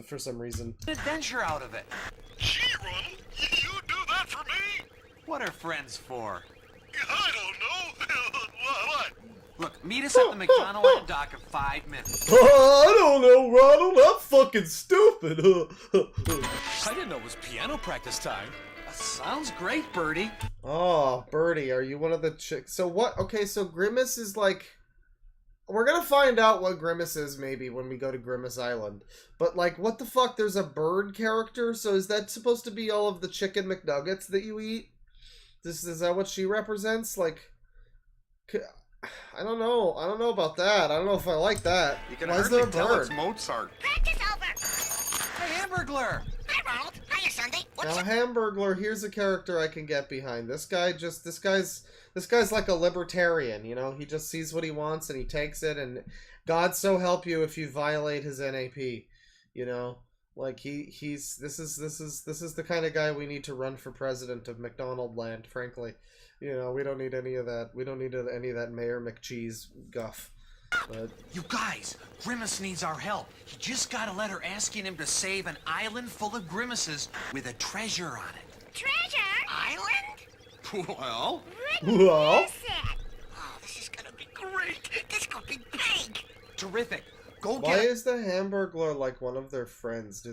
for some reason. An adventure out of it. Gee, Ronald, you do that for me? What are friends for? I don't know. What? Look, meet us at the McDonald Island dock in 5 minutes. I don't know, Ronald. I'm fucking stupid. I didn't know it was piano practice time. Sounds great, Birdie. Oh, Birdie, are you one of the chicks? So what? Okay, so Grimace is like... We're gonna find out what Grimace is maybe when we go to Grimace Island. But like, what the fuck? There's a bird character? So is that supposed to be all of the chicken McNuggets that you eat? Is that what she represents? Like... I don't know. I don't know about that. I don't know if I like that. You can Why is there a hardly tell bird? it's Mozart. Practice over. Hey, Hamburglar! Hi, Ronald. Hiya, Sunday. Now, Hamburglar, here's a character I can get behind. This guy's like a libertarian, you know? He just sees what he wants and he takes it, and God so help you if you violate his NAP, you know? Like this is the kind of guy we need to run for president of McDonald Land, frankly. You know, we don't need any of that. We don't need any of that Mayor McCheese guff. But You guys, Grimace needs our help. He just got a letter asking him to save an island full of Grimaces with a treasure on it. Treasure Island? Well? well, Oh, this is gonna be great. This is gonna be big. Terrific. Go why get is the Hamburglar like one of their friends?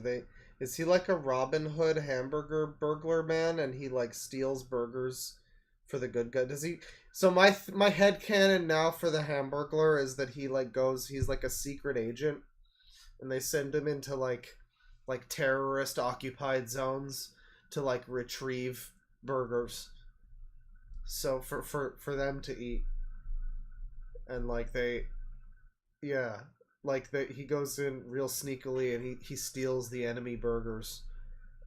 Is he like a Robin Hood hamburger burglar man and he like steals burgers for the good guy? Does he? So my headcanon now for the Hamburglar is that he like he's like a secret agent and they send him into like terrorist occupied zones to like retrieve burgers. So for them to eat. And like he goes in real sneakily and he steals the enemy burgers,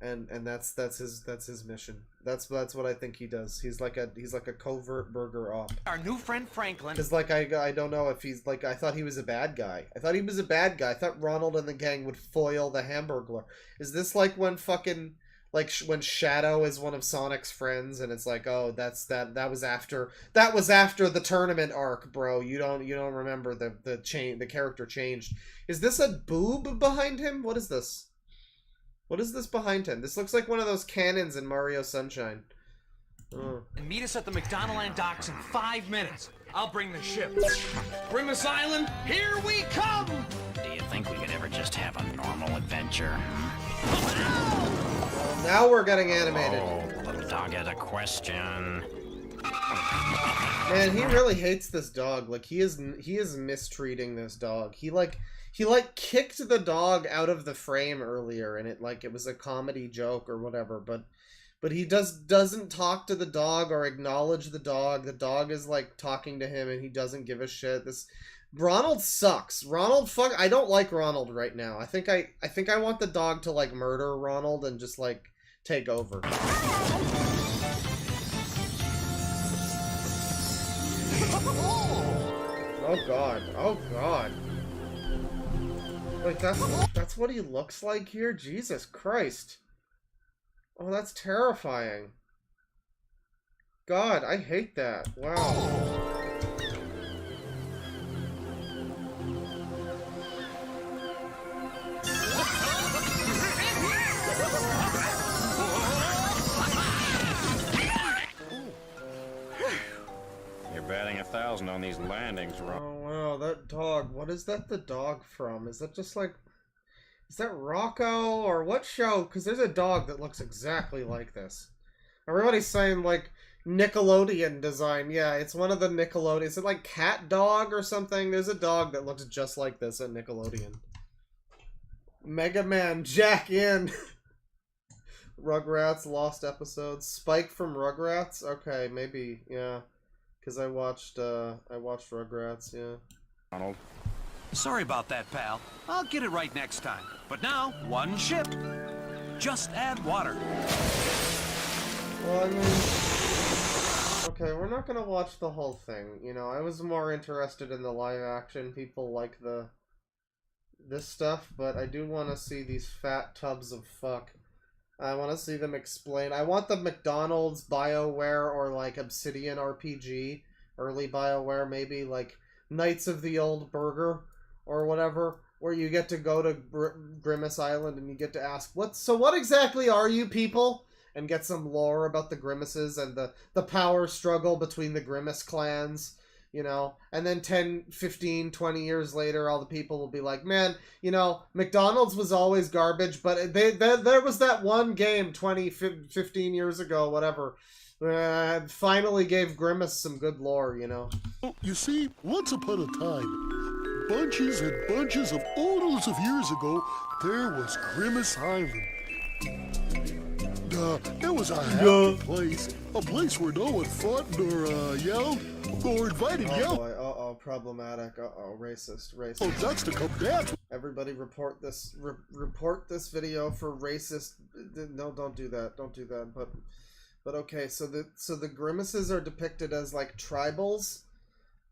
and that's his mission. That's what I think he does. He's like a covert burger op. our new friend Franklin. Because like I don't know if he's like, I thought he was a bad guy. I thought Ronald and the gang would foil the Hamburglar. Is this like when fucking when Shadow is one of Sonic's friends and it's like, oh, that was after the tournament arc, bro. You don't remember the character changed. Is this a boob behind him? What is this? What is this behind him? This looks like one of those cannons in Mario Sunshine. Oh. And meet us at the McDonaldland docks in 5 minutes. I'll bring the ship. Grimace Island, here we come! Do you think we could ever just have a normal adventure? Now we're getting animated. Oh, little dog had a question. Man, he really hates this dog. Like, he is mistreating this dog. He kicked the dog out of the frame earlier, and it was a comedy joke or whatever, but he doesn't talk to the dog or acknowledge the dog. The dog is like talking to him and he doesn't give a shit. Ronald sucks. I don't like Ronald right now. I think I want the dog to like murder Ronald and just like take over. Oh god. Oh god. Wait, that's what he looks like here? Jesus Christ. Oh, that's terrifying. God, I hate that. Wow. You're batting 1,000 on these landings, Ron. Oh, wow, that dog. What is that the dog from? Is that just like... Is that Rocco or what show? Because there's a dog that looks exactly like this. Everybody's saying like Nickelodeon design. Yeah, it's one of the Nickelodeon. Is it like Cat Dog or something? There's a dog that looks just like this at Nickelodeon. Mega Man Jack in. Rugrats lost episodes. Spike from Rugrats. Okay, maybe yeah. Because I watched Rugrats. Yeah. Ronald. Sorry about that, pal. I'll get it right next time. But now, one ship. Just add water. Well, I mean... Okay, we're not gonna watch the whole thing. You know, I was more interested in the live action. People like this stuff, but I do want to see these fat tubs of fuck. I want to see them explain. I want the McDonald's BioWare or like Obsidian RPG, early BioWare maybe, like Knights of the Old Burger or whatever, where you get to go to Grimace Island and you get to ask, what exactly are you people? And get some lore about the Grimaces and the power struggle between the Grimace clans, you know? And then 10, 15, 20 years later, all the people will be like, man, you know, McDonald's was always garbage, but there was that one game 20, 15 years ago, whatever, finally gave Grimace some good lore, you know? You see, once upon a time, bunches and bunches of oodles of years ago, there was Grimace Island. It was a happy place. A place where no one fought nor yelled or invited yelled. Boy, problematic. Racist. Oh, that's to come dance. Everybody report this. Report this video for racist. No, don't do that. Don't do that. But okay. So the Grimaces are depicted as like tribals,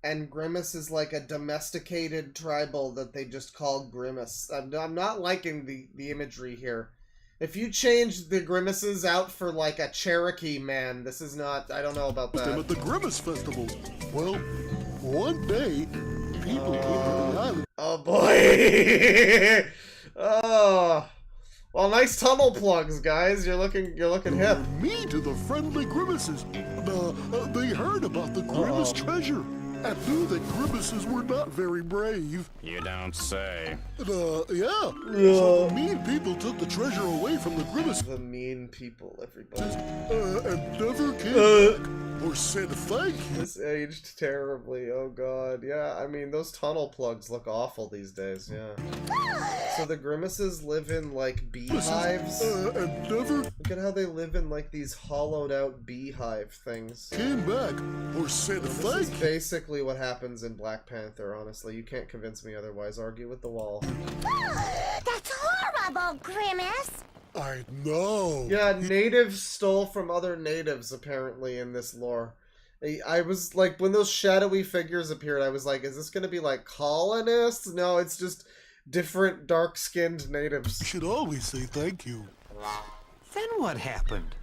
and Grimace is like a domesticated tribal that they just call Grimace. I'm not liking the imagery here. If you change the Grimaces out for like a Cherokee man, this is not... I don't know about that. At the Grimace Festival. Well, one day, people came to the island. Oh boy! Oh. Well, nice tunnel plugs, guys. You're looking hip. Me to the friendly Grimaces. They heard about the Grimace treasure. And knew that Grimaces were not very brave. You don't say. Yeah. So the mean people took the treasure away from the Grimaces. The mean people, everybody. And never came back or said thank you. This aged terribly. Oh god. Yeah, I mean, those tunnel plugs look awful these days. Yeah. So the Grimaces live in like beehives. And never look at how they live in like these hollowed out beehive things. Came back or said thank you. This is basically what happens in Black Panther, honestly. You can't convince me otherwise. Argue with the wall. That's horrible, Grimace! I know. Yeah, natives stole from other natives, apparently, in this lore. I was like, when those shadowy figures appeared, I was like, is this going to be like colonists? No, it's just different dark-skinned natives. You should always say thank you. Then what happened?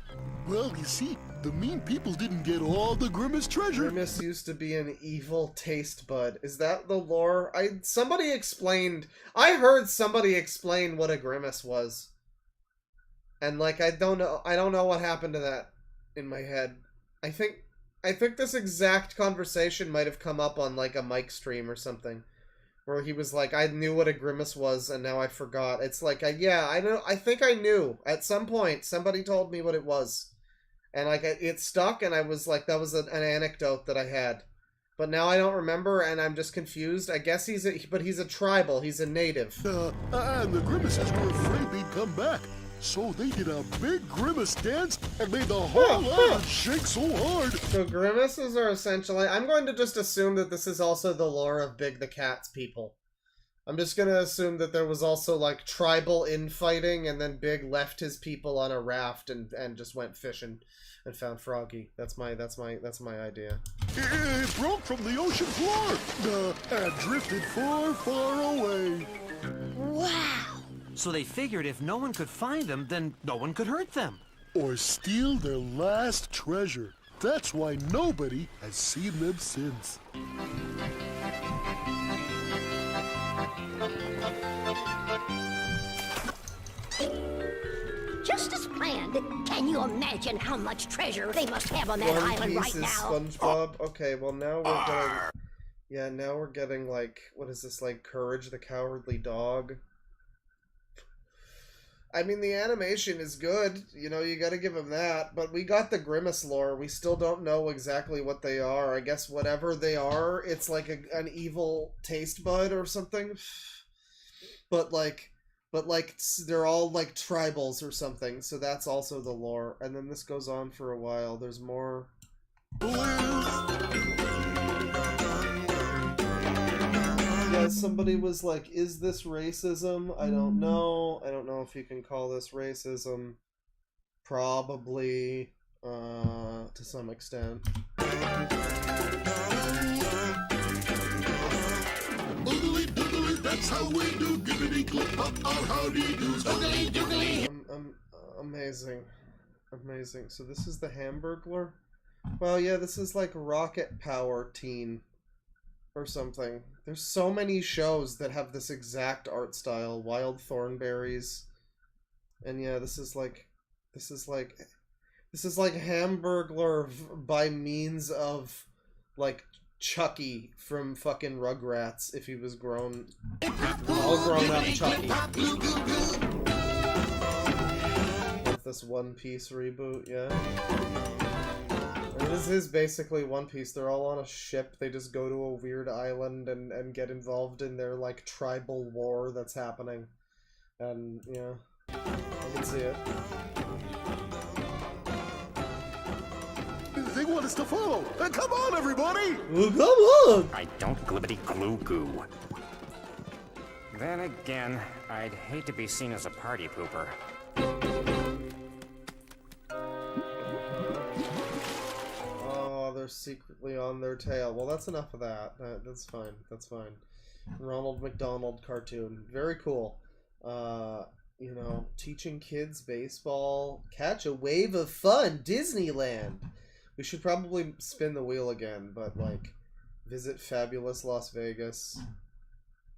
Well, you see, the mean people didn't get all the Grimace treasure. Grimace used to be an evil taste bud. Is that the lore? I heard somebody explain what a Grimace was. And like I don't know what happened to that in my head. I think this exact conversation might have come up on like a mic stream or something, where he was like, I knew what a grimace was and now I forgot. It's like, I think I knew at some point. Somebody told me what it was, and like it stuck, and I was like, that was an anecdote that I had, but now I don't remember, and I'm just confused. I guess he's a tribal. He's a native. And the grimaces were afraid they'd come back. So they did a big grimace dance and made the whole island shake so hard. So grimaces are essentially... I'm going to just assume that this is also the lore of Big the Cat's people. I'm just going to assume that there was also like tribal infighting, and then Big left his people on a raft and just went fishing and found Froggy. That's my idea. It broke from the ocean floor and drifted far, far away. Wow! So they figured if no one could find them, then no one could hurt them. Or steal their last treasure. That's why nobody has seen them since. Just as planned. Can you imagine how much treasure they must have on that island right now? SpongeBob. Okay, well now we're getting... Yeah, now we're getting like... What is this, like Courage the Cowardly Dog? I mean, the animation is good, you know, you gotta give him that, but we got the Grimace lore. We still don't know exactly what they are. I guess whatever they are, it's like an evil taste bud or something. But they're all like tribals or something, so that's also the lore. And then this goes on for a while. There's more... Yeah, somebody was like, is this racism? I don't know. I don't know if you can call this racism. Probably, to some extent. Oogly doogly, that's how we do. Gibbity clip up our howdy doos. Oogly doogly. Amazing. Amazing. So this is the Hamburglar? Well, yeah, this is like Rocket Power Teen. Or something. There's so many shows that have this exact art style. Wild Thornberries. And yeah, this is like Hamburglar by means of like Chucky from fucking Rugrats if he was all grown up Chucky. With this One Piece reboot, yeah. This is basically One Piece. They're all on a ship. They just go to a weird island and get involved in their, like, tribal war that's happening. And, yeah, I can see it. They want us to follow. Come on, everybody! Well, come on! I don't glibbity glue goo. Then again, I'd hate to be seen as a party pooper. They're secretly on their tail. Well, that's enough of that. That's fine. That's fine. Ronald McDonald cartoon. Very cool. You know, teaching kids baseball. Catch a wave of fun. Disneyland. We should probably spin the wheel again, but like, visit fabulous Las Vegas.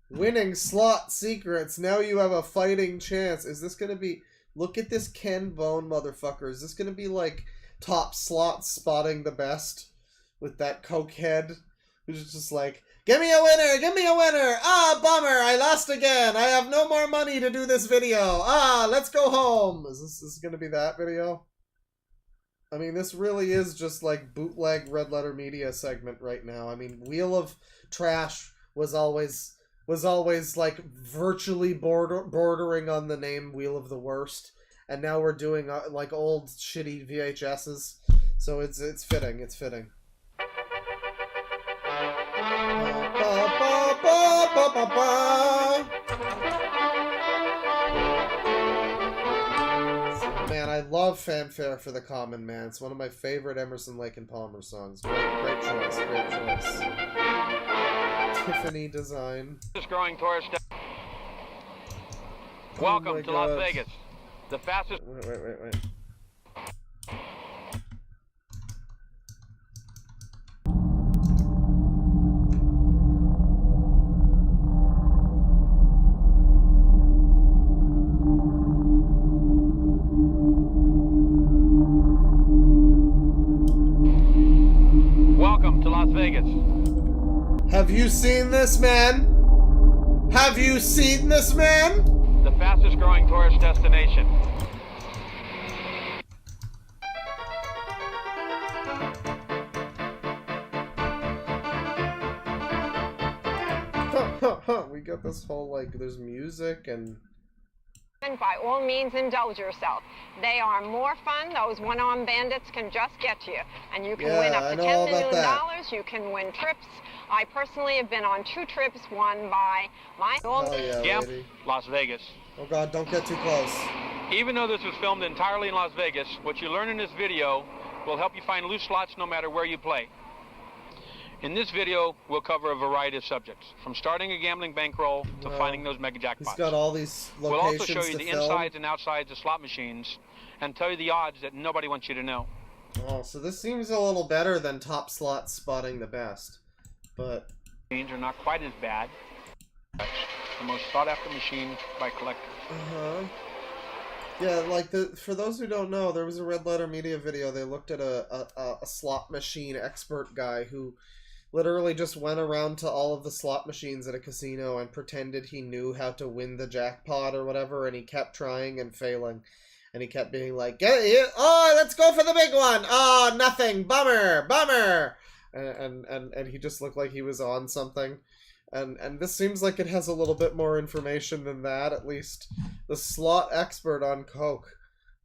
Winning slot secrets. Now you have a fighting chance. Is this gonna be... Look at this Ken Bone motherfucker. Is this gonna be like top slot spotting the best? With that cokehead who's just like, give me a winner, give me a winner. Ah, bummer, I lost again. I have no more money to do this video. Ah, let's go home. Is this gonna be that video? I mean, this really is just like bootleg Red Letter Media segment right now. I mean, Wheel of Trash was always like virtually bordering on the name Wheel of the Worst, and now we're doing like old shitty VHSs. So it's fitting. It's fitting. Man, I love Fanfare for the Common Man. It's one of my favorite Emerson, Lake and Palmer songs. Great choice, great choice. Tiffany design. This growing tourist. Welcome to Las Vegas, the fastest. Wait. you seen this man? Have you seen this man? The fastest growing tourist destination. We got this whole, like, there's music and... By all means, indulge yourself. They are more fun. Those one-armed bandits can just get to you. And you can win up to $10 million. You can win trips. I personally have been on 2 trips, one by my own... Yep, Las Vegas. Oh God, don't get too close. Even though this was filmed entirely in Las Vegas, what you learn in this video will help you find loose slots no matter where you play. In this video, we'll cover a variety of subjects, from starting a gambling bankroll to finding those mega jackpots. He's got all these locations. We'll also show you the film. insides and outsides of slot machines and tell you the odds that nobody wants you to know. Oh, so this seems a little better than Top Slot Spotting the Best, but... Machines are not quite as bad. The most sought-after machine by collectors. Yeah, like, for those who don't know, there was a Red Letter Media video. They looked at a slot machine expert guy who literally just went around to all of the slot machines at a casino and pretended he knew how to win the jackpot or whatever, and he kept trying and failing. And he kept being like, oh, let's go for the big one! Oh, nothing! Bummer! Bummer! And he just looked like he was on something. And this seems like it has a little bit more information than that, at least. The slot expert on Coke.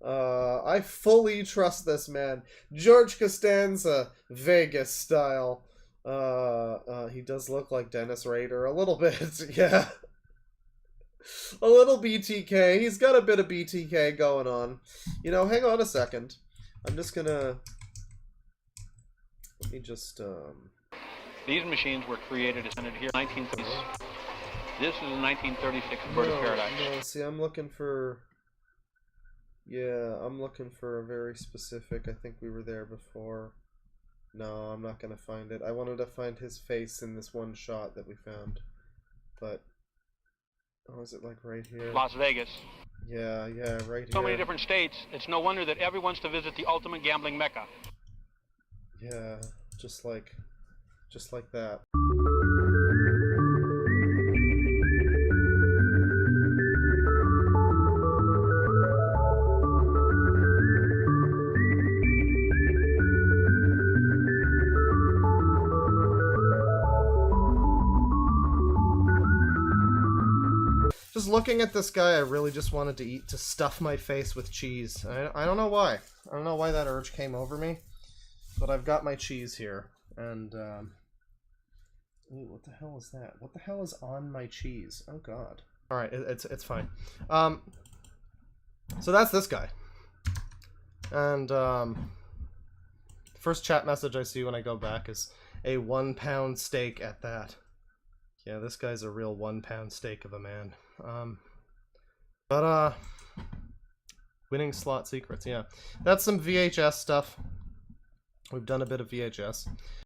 I fully trust this man. George Costanza, Vegas style. He does look like Dennis Rader a little bit, yeah. A little BTK. He's got a bit of BTK going on. You know, hang on a second. I'm just gonna... Let me just, These machines were created as here in 1930s. This is a 1936 Bird of Paradise. No, see, I'm looking for... Yeah, I'm looking for a very specific... I think we were there before. No, I'm not going to find it. I wanted to find his face in this one shot that we found. But... Oh, is it like right here? Las Vegas. Yeah, right here. So many different states, it's no wonder that everyone wants to visit the ultimate gambling mecca. Yeah, just like that. Just looking at this guy, I really just wanted to stuff my face with cheese. I don't know why. I don't know why that urge came over me. But I've got my cheese here. And, ooh, what the hell is that? What the hell is on my cheese? Oh, God. Alright, it's fine. So that's this guy. And, first chat message I see when I go back is a 1 pound steak at that. Yeah, this guy's a real 1 pound steak of a man. Winning slot secrets, yeah. That's some VHS stuff. We've done a bit of VHS.